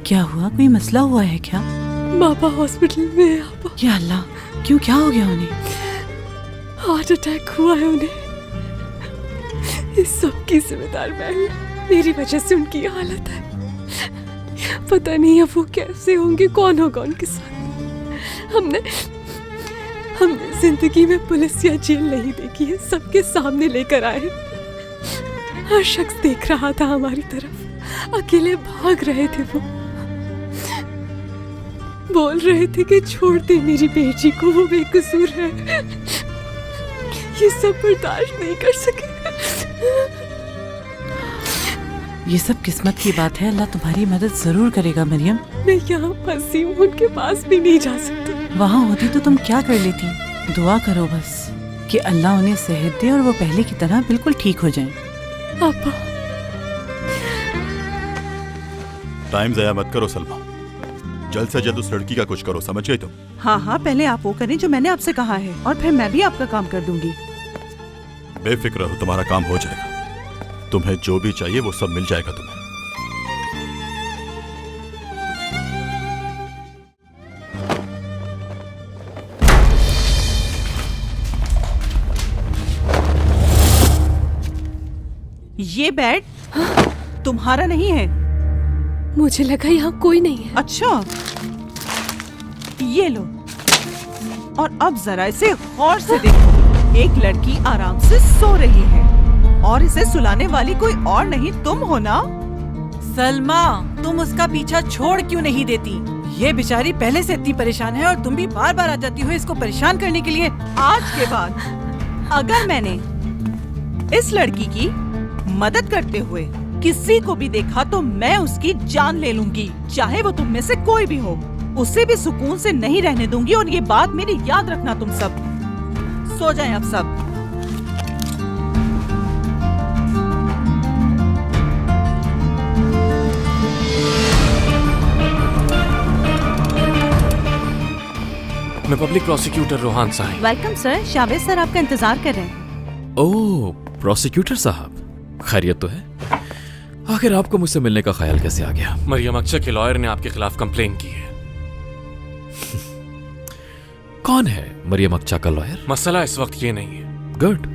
क्या हुआ, कोई मसला हुआ है क्या? पापा हॉस्पिटल में है आपा। या अल्लाह, क्यों, क्या हो गया उन्हें? हार्ट अटैक हुआ है उन्हें। इस सब की जिम्मेदार मैं हूँ। मेरी वजह से उनकी ये हालत है। पता नहीं अब वो कैसे होंगे, कौन होगा उनके साथ। हमने जिंदगी में पुलिस या जेल नहीं देखी है, सबके सामने लेकर आए। हर शख्स देख रहा था हमारी तरफ, अकेले भाग रहे थे। वो बोल रहे थे कि छोड़ दे मेरी बेटी को, वो बेकसूर है। ये सब बर्दाश्त नहीं कर सके। ये सब किस्मत की बात है, अल्लाह तुम्हारी मदद जरूर करेगा मरियम। मैं यहाँ फंसी हूँ, उनके पास भी नहीं जा सकती। वहाँ होती तो तुम क्या कर लेती? दुआ करो बस कि अल्लाह उन्हें सेहत दे और वो पहले की तरह बिल्कुल ठीक हो जाएं। पापा, टाइम ज़ाया मत करो सलमा, जल्द से जल्द उस लड़की का कुछ करो, समझ गई तुम? हाँ हाँ, पहले आप वो करें जो मैंने आपसे कहा है, और फिर मैं भी आपका काम कर दूंगी। बेफिक्र रहो, तुम्हारा काम हो जाएगा। तुम्हें जो भी चाहिए वो सब मिल जाएगा तुम्हें। ये बेड तुम्हारा नहीं है? मुझे लगा यहाँ कोई नहीं है। अच्छा, ये लो, और अब जरा इसे गौर से देखो। एक लड़की आराम से सो रही है और इसे सुलाने वाली कोई और नहीं तुम हो ना? सलमा, तुम उसका पीछा छोड़ क्यों नहीं देती? ये बेचारी पहले से इतनी परेशान है और तुम भी बार बार आ जाती हो इसको परेशान करने के लिए। आज के बाद अगर मैंने इस लड़की की मदद करते हुए किसी को भी देखा तो मैं उसकी जान ले लूंगी, चाहे वो तुम में से कोई भी हो। उसे भी सुकून से नहीं रहने दूंगी, और ये बात मेरी याद रखना। तुम सब सो जाएं अब सब। मैं public prosecutor Rohan Sahib. Welcome sir, Shaved sir आपका इंतजार कर रहे हैं। ओह, प्रोसिक्यूटर साहब, खैरियत तो है? आखिर आपको मुझसे मिलने का ख्याल कैसे आ गया? मरियम अक्चा के लॉयर ने आपके खिलाफ कंप्लेन की है। कौन है मरियम अक्चा का लॉयर? मसला इस वक्त ये नहीं है। गुड,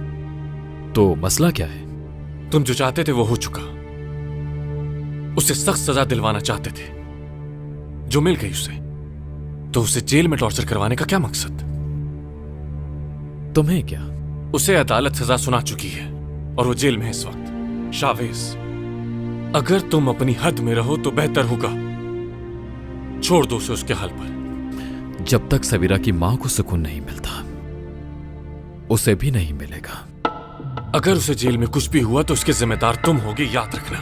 तो मसला क्या है? तुम जो चाहते थे वो हो चुका। उसे सख्त सजा दिलवाना चाहते थे, जो मिल गई उसे, तो उसे जेल में टॉर्चर करवाने का क्या मकसद? तुम्हें क्या? उसे अदालत सजा सुना चुकी है और वो जेल में है इस वक्त। शावेज, अगर तुम अपनी हद में रहो तो बेहतर होगा। छोड़ दो उसे उसके हाल पर। जब तक सबीरा की मां को सुकून नहीं मिलता, उसे भी नहीं मिलेगा। अगर उसे जेल में कुछ भी हुआ तो उसके जिम्मेदार तुम होगे, याद रखना।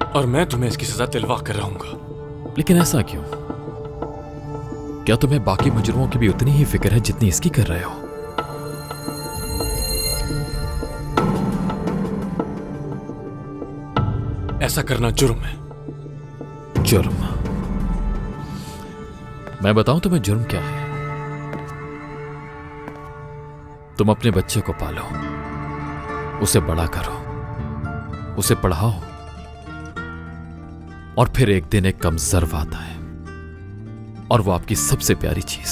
और मैं तुम्हें इसकी सजा दिलवा कर रहूंगा। लेकिन ऐसा क्यों? क्या तुम्हें बाकी मुजरिमों की भी उतनी ही फिक्र है जितनी इसकी कर रहे हो? ऐसा करना जुर्म है। जुर्म? मैं बताऊं तुम्हें जुर्म क्या है? तुम अपने बच्चे को पालो, उसे बड़ा करो, उसे पढ़ाओ, और फिर एक दिन एक कम ज़र्व आता है, और वो आपकी सबसे प्यारी चीज,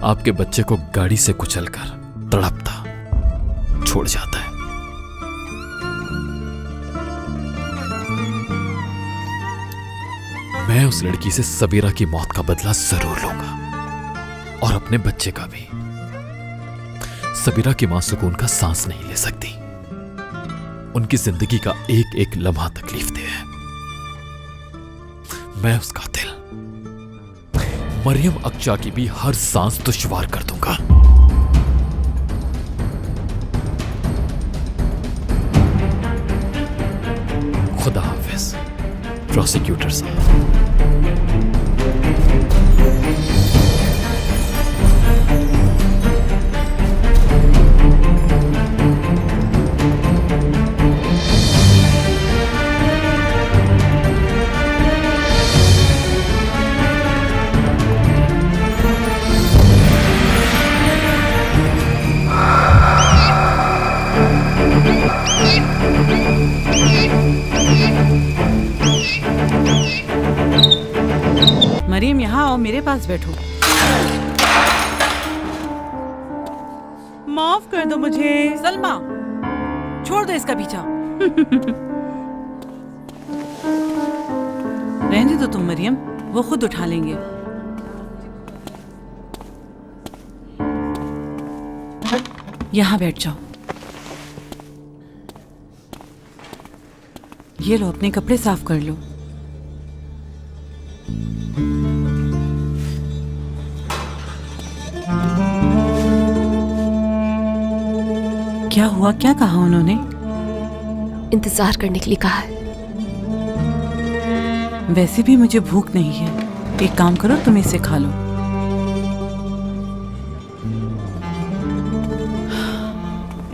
आपके बच्चे को गाड़ी से कुचलकर तड़पता छोड़ जाता है। मैं उस लड़की से सबीरा की मौत का बदला जरूर लूंगा, और अपने बच्चे का भी। सबीरा की मां सुकून का सांस नहीं ले सकती, उनकी जिंदगी का एक एक लम्हा तकलीफ दे है। मैं उसका दिल, मरियम अक्चा की भी हर सांस दुश्वार कर दूंगा। खुदा हाफिज प्रोसिक्यूटर साहब। मरीम, यहाँ आओ, मेरे पास बैठो। माफ कर दो मुझे। सलमा, छोड़ दो इसका पीछा। रहने दो तुम मरियम, वो खुद उठा लेंगे। यहाँ बैठ जाओ। ये लो, अपने कपड़े साफ कर लो। क्या हुआ, क्या कहा उन्होंने? इंतजार करने के लिए कहा है। वैसे भी मुझे भूख नहीं है, एक काम करो, तुम इसे खा लो।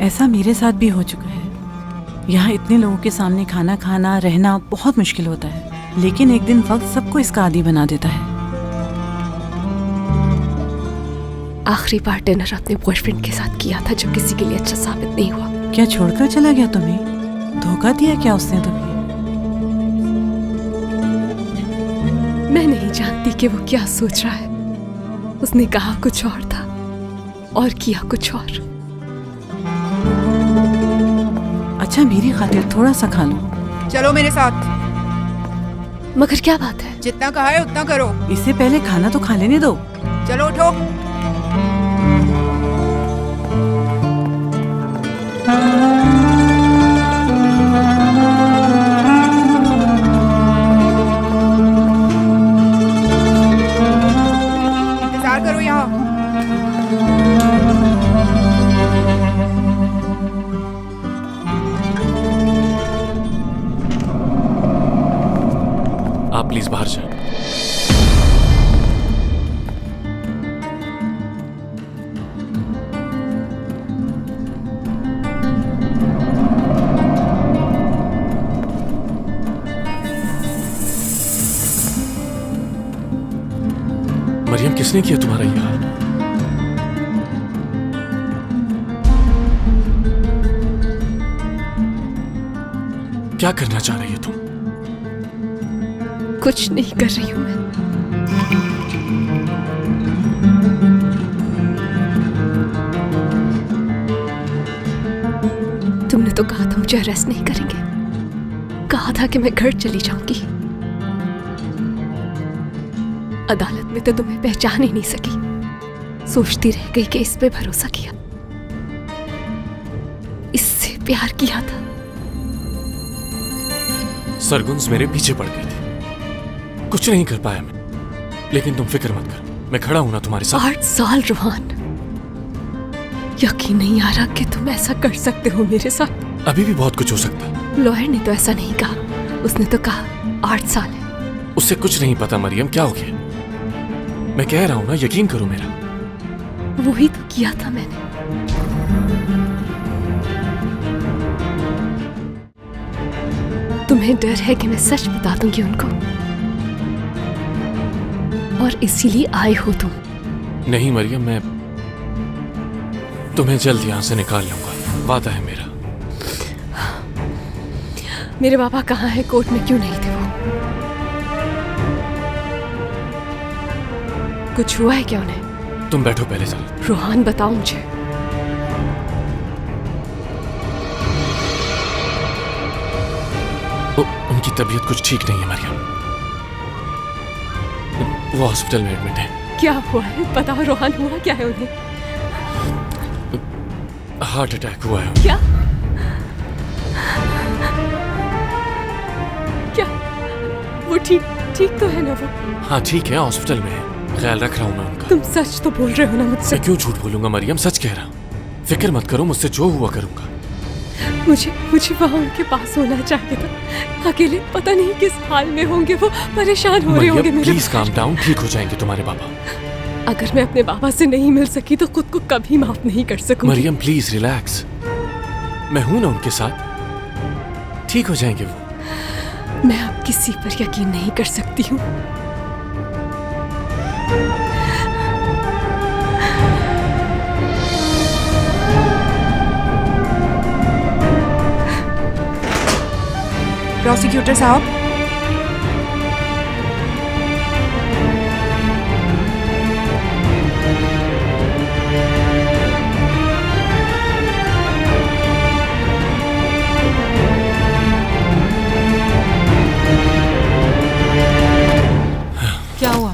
ऐसा मेरे साथ भी हो चुका है। यहाँ इतने लोगों के सामने खाना खाना, रहना बहुत मुश्किल होता है, लेकिन एक दिन वक्त सबको इसका आदी बना देता है। आखिरी बार डिनर अपने बॉयफ्रेंड के साथ किया था, जो किसी के लिए अच्छा साबित नहीं हुआ। क्या छोड़कर चला गया तुम्हें? धोखा दिया क्या उसने तुम्हें? मैं नहीं जानती कि वो क्या सोच रहा है। उसने कहा कुछ और था और किया कुछ और। अच्छा, मेरी खातिर थोड़ा सा खा लो। चलो मेरे साथ। मगर क्या बात है? जितना कहा है उतना करो। इससे पहले खाना तो खा लेने दो। चलो उठो। इंतजार करो यहाँ। आप प्लीज बाहर जाएं। मरियम, किसने किया तुम्हारा ये हाल? क्या करना चाह रही हो तुम? कुछ नहीं कर रही हूं मैं। तुमने तो कहा था मुझे अरेस्ट नहीं करेंगे, कहा था कि मैं घर चली जाऊंगी। अदालत में तो तुम्हें पहचान ही नहीं सकी। सोचती रह गई कि इस पे भरोसा किया, इससे प्यार किया था। सरगुन्स मेरे पीछे पड़ गई थी, कुछ नहीं कर पाया मैं, लेकिन तुम फिक्र मत कर, मैं खड़ा हूं ना तुम्हारे साथ। 8 साल रोहान, यकीन नहीं आ रहा कि तुम ऐसा कर सकते हो मेरे साथ। अभी भी बहुत कुछ हो सकता है। लॉयर ने तो ऐसा नहीं कहा, उसने तो कहा 8 साल है। उससे कुछ नहीं पता मरियम, क्या हो गया? मैं कह रहा हूं ना, यकीन करो मेरा। वही तो किया था मैंने। तुम्हें डर है कि मैं सच बता दूंगी उनको, और इसीलिए आए हो तुम। नहीं मरियम, मैं तुम्हें जल्द यहां से निकाल लूंगा, वादा है मेरा। मेरे पापा कहाँ हैं? कोर्ट में क्यों नहीं थे वो? कुछ हुआ है क्या उन्हें? तुम बैठो पहले जरा। रोहान, बताओ मुझे। उनकी तबीयत कुछ ठीक नहीं है मरियम, वो हॉस्पिटल में एडमिट है। क्या हुआ है? बताओ रोहान, हुआ क्या है उन्हें? हार्ट अटैक हुआ है। क्या? क्या वो ठीक तो है ना वो? हाँ ठीक है, हॉस्पिटल में है, ख्याल रख रहा हूँ मैं उनका। तुम सच तो बोल रहे हो ना मुझसे? मैं क्यों झूठ बोलूंगा मरियम, सच कह रहा हूँ। फिक्र मत करो, मुझसे जो हुआ करूंगा। मुझे वहाँ उनके पास होना चाहिए था। अकेले पता नहीं किस हाल में होंगे वो, परेशान हो रहे होंगे मरियम मेरे। प्लीज काम डाउन, ठीक हो जाएंगे तुम्हारे पापा। अगर मैं अपने बाबा से नहीं मिल सकी तो खुद को कभी माफ नहीं कर सकूंगी। मरियम प्लीज रिलैक्स, मैं हूं ना उनके साथ, ठीक हो जाएंगे वो। मैं अब किसी पर यकीन नहीं कर सकती हूँ। प्रोसिक्यूटर साहब, क्या हुआ?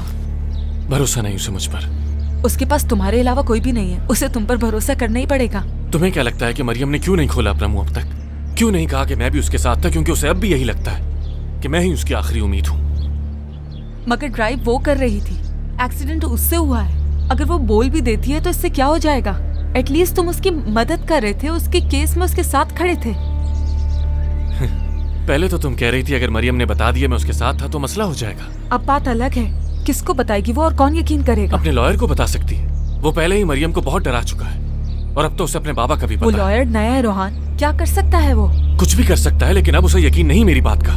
भरोसा नहीं उसे मुझ पर। उसके पास तुम्हारे अलावा कोई भी नहीं है, उसे तुम पर भरोसा करना ही पड़ेगा। तुम्हें क्या लगता है कि मरियम ने क्यों नहीं खोला अपना मुंह अब तक? क्यों नहीं कहा कि मैं भी उसके साथ था? क्योंकि उसे अब भी यही लगता है कि मैं ही उसकी आखिरी उम्मीद हूँ। मगर ड्राइव वो कर रही थी, एक्सीडेंट उससे हुआ है। अगर वो बोल भी देती है तो इससे क्या हो जाएगा? एटलीस्ट तुम उसकी मदद कर रहे थे, उसके केस में उसके साथ खड़े थे। पहले तो तुम कह रही थी अगर मरियम ने बता दिया मैं उसके साथ था तो मसला हो जाएगा। अब बात अलग है, किसको बताएगी वो और कौन यकीन करेगा? अपने लॉयर को बता सकती है। वो पहले ही मरियम को बहुत डरा चुका है और अब तो उसे अपने बाबा का भी वो पता है। लॉयर नया है रोहान, क्या कर सकता है वो? कुछ भी कर सकता है, लेकिन अब उसे यकीन नहीं मेरी बात का।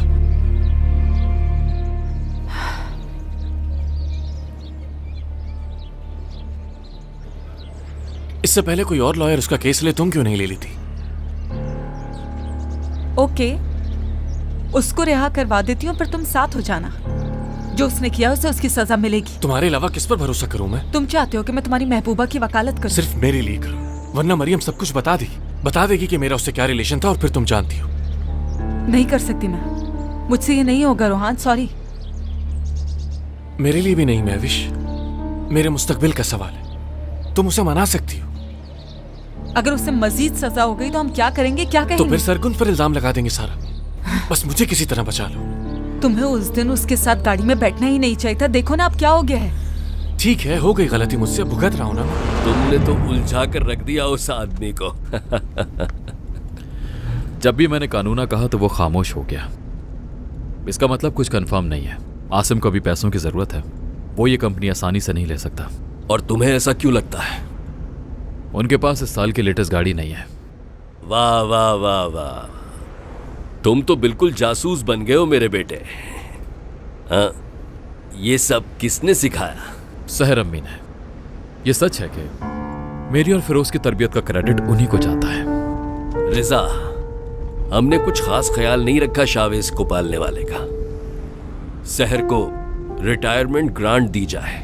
इससे पहले कोई और लॉयर उसका केस ले, तुम क्यों नहीं ले ली थी? ओके, उसको रिहा करवा देती हूँ, पर तुम साथ हो जाना। जो उसने किया उसे उसकी सजा मिलेगी। तुम्हारे अलावा किस पर भरोसा करूं मैं? तुम चाहते हो कि मैं तुम्हारी महबूबा की वकालत करूं? सिर्फ मेरे लिए करो, वरना मरियम सब कुछ बता देगी कि मेरा उससे क्या रिलेशन था और फिर तुम जानती हो। नहीं कर सकती मैं, मुझसे ये नहीं होगा रोहान, सॉरी। मेरे लिए भी नहीं महविश, मेरे मुस्तकबिल का सवाल है। तुम उसे मना सकती हो। अगर उससे मजीद सजा हो गई तो हम क्या करेंगे, क्या कहेंगे? तो फिर सरगुन पर इल्जाम लगा देंगे सारा। बस मुझे किसी तरह बचा लो। तुम्हें उस दिन उसके साथ गाड़ी में बैठना ही नहीं चाहिए था। देखो ना अब क्या हो गया है। ठीक है, हो गई गलती मुझसे, भुगत रहा हूं ना। तुमने तो उलझा कर रख दिया उस आदमी को। जब भी मैंने कानूना कहा तो वो खामोश हो गया। इसका मतलब कुछ कंफर्म नहीं है। आसिम को भी पैसों की जरूरत है, वो ये कंपनी आसानी से नहीं ले सकता। और तुम्हें ऐसा क्यों लगता है? उनके पास इस साल की लेटेस्ट गाड़ी नहीं है। वाह वाह वाह वाह, तुम तो बिल्कुल जासूस बन गए हो मेरे बेटे। हाँ, ये सब किसने सिखाया? सहर अम्मी ने। ये सच है कि मेरी और फिरोज की तरबियत का क्रेडिट उन्हीं को जाता है। रिजा, हमने कुछ खास ख्याल नहीं रखा शावेज को पालने वाले का। सहर को रिटायरमेंट ग्रांट दी जाए,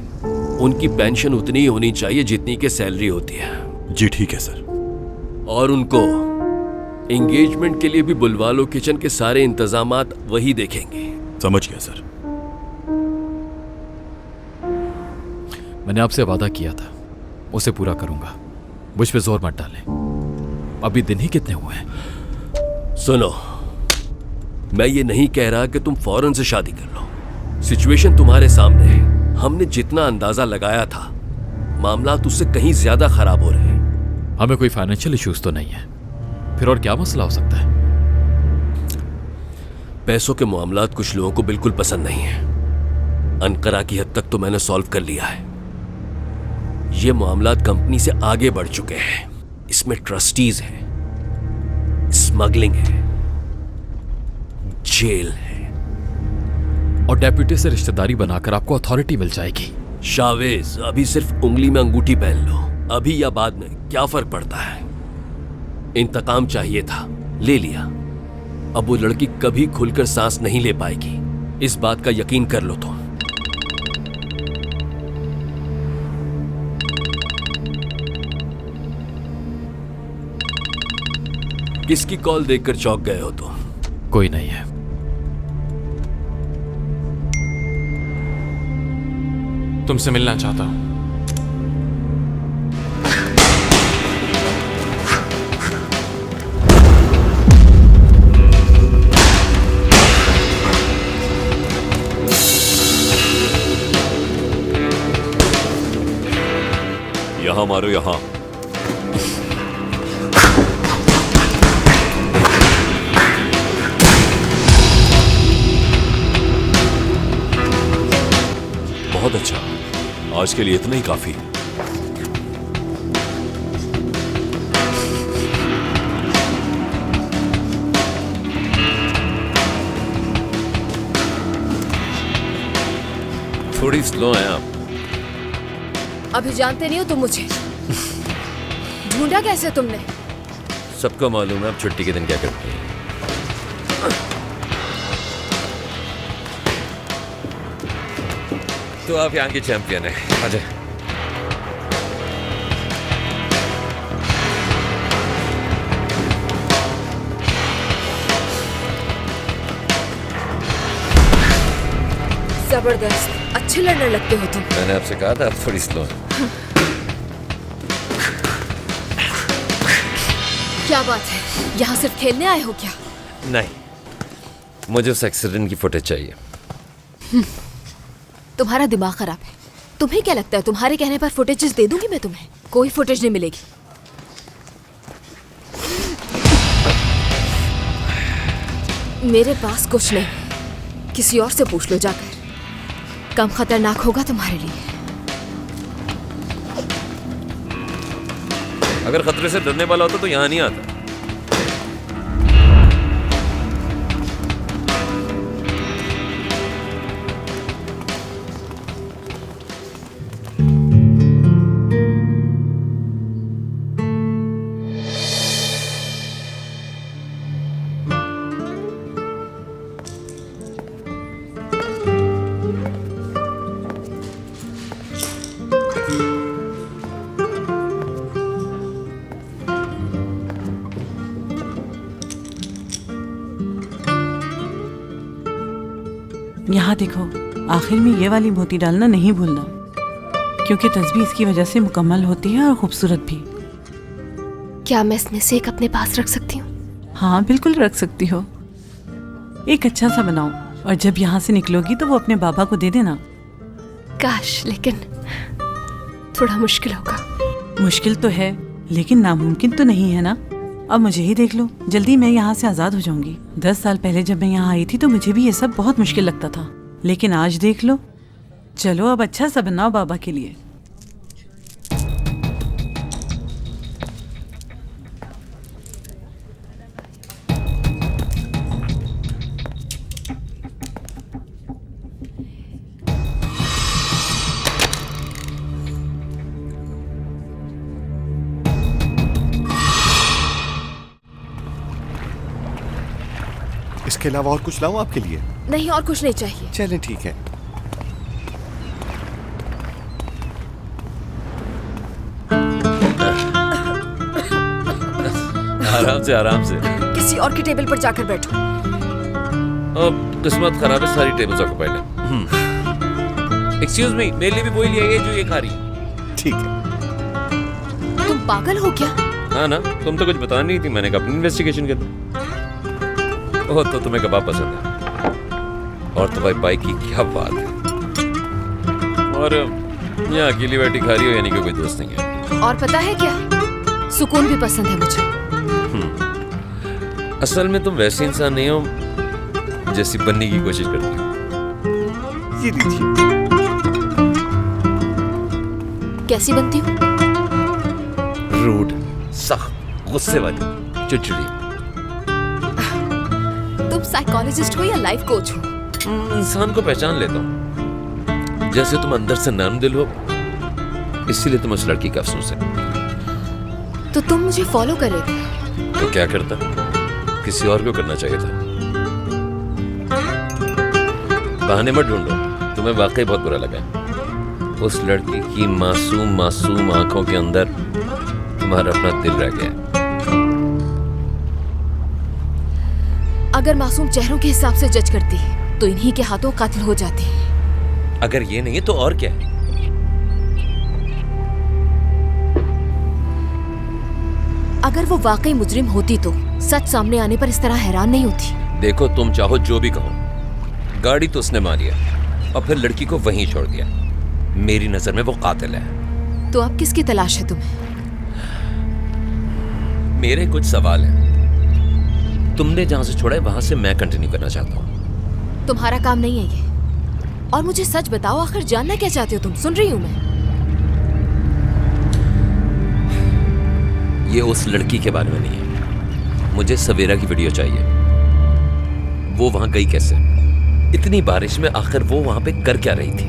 उनकी पेंशन उतनी ही होनी चाहिए जितनी की सैलरी होती है। जी ठीक है सर। और उनको एंगेजमेंट के लिए भी बुलवा लो, किचन के सारे इंतजामात वही देखेंगे। समझ गया सर। मैंने आपसे वादा किया था, उसे पूरा करूंगा। मुझ पे जोर मत डालें, अभी दिन ही कितने हुए हैं। सुनो, मैं ये नहीं कह रहा कि तुम फौरन से शादी कर लो। सिचुएशन तुम्हारे सामने है। हमने जितना अंदाजा लगाया था, मामला उससे कहीं ज्यादा खराब हो रहे हैं। हमें कोई फाइनेंशियल इश्यूज तो नहीं है, फिर और क्या मसला हो सकता है? पैसों के मामलात कुछ लोगों को बिल्कुल पसंद नहीं है। अनकरा की हद तक तो मैंने सॉल्व कर लिया है। ये मामलात कंपनी से आगे बढ़ चुके हैं। इसमें ट्रस्टीज हैं, स्मगलिंग है, जेल है। और डेप्यूटी से रिश्तेदारी बनाकर आपको अथॉरिटी मिल जाएगी। शावेज, अभी सिर्फ उंगली में अंगूठी पहन लो, अभी या बाद में क्या फर्क पड़ता है। इंतकाम चाहिए था, ले लिया। अब वो लड़की कभी खुलकर सांस नहीं ले पाएगी, इस बात का यकीन कर लो तुम। किसकी कॉल देखकर चौंक गए हो तुम? कोई नहीं है। तुमसे मिलना चाहता हूं। यहां मारो, यहां। बहुत अच्छा, आज के लिए इतना ही काफी। थोड़ी स्लो है आप। अभी जानते नहीं हो तुम मुझे। ढूंढा कैसे तुमने? सबको मालूम है आप छुट्टी के दिन क्या करते हैं। तो आप यहाँ की चैंपियन है। अजय जबरदस्त, अच्छे लड़ने लगते हो तुम। मैंने आपसे कहा था आप थोड़ी स्लो हैं। क्या बात है, यहाँ सिर्फ खेलने आए हो क्या? नहीं, मुझे उस एक्सीडेंट की फुटेज चाहिए। तुम्हारा दिमाग खराब है। तुम्हें क्या लगता है तुम्हारे कहने पर फुटेजेस दे दूंगी मैं तुम्हें? कोई फुटेज नहीं मिलेगी। मेरे पास कुछ नहीं, किसी और से पूछ लो जाकर। कम खतरनाक होगा तुम्हारे लिए। अगर खतरे से डरने वाला होता तो यहाँ नहीं आता। यहाँ देखो, आखिर में ये वाली मोती डालना नहीं भूलना, क्योंकि तस्बीह इसकी वजह से मुकम्मल होती है और खूबसूरत भी। क्या मैं इसमें से एक अपने पास रख सकती हूँ? हाँ बिल्कुल रख सकती हो। एक अच्छा सा बनाओ और जब यहाँ से निकलोगी तो वो अपने बाबा को दे देना। काश, लेकिन थोड़ा मुश्किल होगा। मुश्किल तो है लेकिन नामुमकिन तो नहीं है ना। अब मुझे ही देख लो, जल्दी मैं यहाँ से आज़ाद हो जाऊंगी। 10 साल पहले जब मैं यहाँ आई थी तो मुझे भी ये सब बहुत मुश्किल लगता था, लेकिन आज देख लो। चलो अब अच्छा सा बनाओ बाबा के लिए। इसके अलावा और कुछ लाऊं आपके लिए? नहीं, और कुछ नहीं चाहिए। चलें ठीक है। आराम से आराम से। किसी और की टेबल पर जाकर बैठो। अब किस्मत खराब है, सारी टेबल्स ऑक्युपाइड है। एक्सक्यूज मी, मेरे लिए भी वही ले आइए जो ये खा रही है। ठीक है। तुम पागल हो क्या? हाँ ना, तुम तो कुछ बता नहीं थी, मैंने कहा अपनी इन्वेस्टिगेशन कर दी। ओह, तो तुम्हें कबाब पसंद है और तुम्हारी बाई की क्या बात है। और यहाँ अकेली बैठी खा रही हो, यानी कि कोई दोस्त नहीं है। और पता है क्या, सुकून भी पसंद है मुझे। असल में तुम वैसे इंसान नहीं हो जैसी बनने की कोशिश करती हो। ये लीजिए। कैसी बनती हूँ? रूड, सख्त, गुस्से वाली, चिड़चिड़ी। तुम साइकोलॉजिस्ट हो या लाइफ कोच हो? इंसान को पहचान लेता हूँ। जैसे तुम अंदर से नर्म दिल हो, इसीलिए तुम उस लड़की का अफसोस है। तो तुम मुझे फॉलो कर रहे थे? तो क्या करता, किसी और को करना चाहिए था। बहाने मत ढूंढो, तुम्हें वाकई बहुत बुरा लगा। उस लड़की की मासूम मासूम आंखों के अंदर तुम्हारा अपना दिल रह गया। अगर मासूम चेहरों के हिसाब से जज करती तो इन्हीं के हाथों कातिल हो जाती। अगर ये नहीं तो और क्या है? अगर वो वाकई मुजरिम होती तो सच सामने आने पर इस तरह हैरान नहीं होती। देखो, तुम चाहो जो भी कहो, गाड़ी तो उसने मारी है और फिर लड़की को वहीं छोड़ दिया। मेरी नजर में वो कातिल है। तो अब किसकी तलाश है तुम्हें? मेरे कुछ सवाल हैं। तुमने जहां से छोड़ा है वहां से मैं कंटिन्यू करना चाहता हूं। तुम्हारा काम नहीं है ये। और मुझे सच बताओ, आखिर जानना क्या चाहते हो तुम? सुन रही हूं मैं। ये उस लड़की के बारे में नहीं है। मुझे सवेरा की वीडियो चाहिए। वो वहां गई कैसे? इतनी बारिश में आखिर वो वहां पे कर क्या रही थी?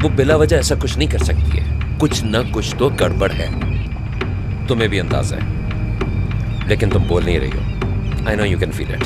वो बिला वजह ऐसा कुछ नहीं कर सकती है। कुछ ना कुछ तो गड़बड़ है। तुम्हें भी अंदाजा है, लेकिन तुम बोल नहीं रही हो। I know you can feel it.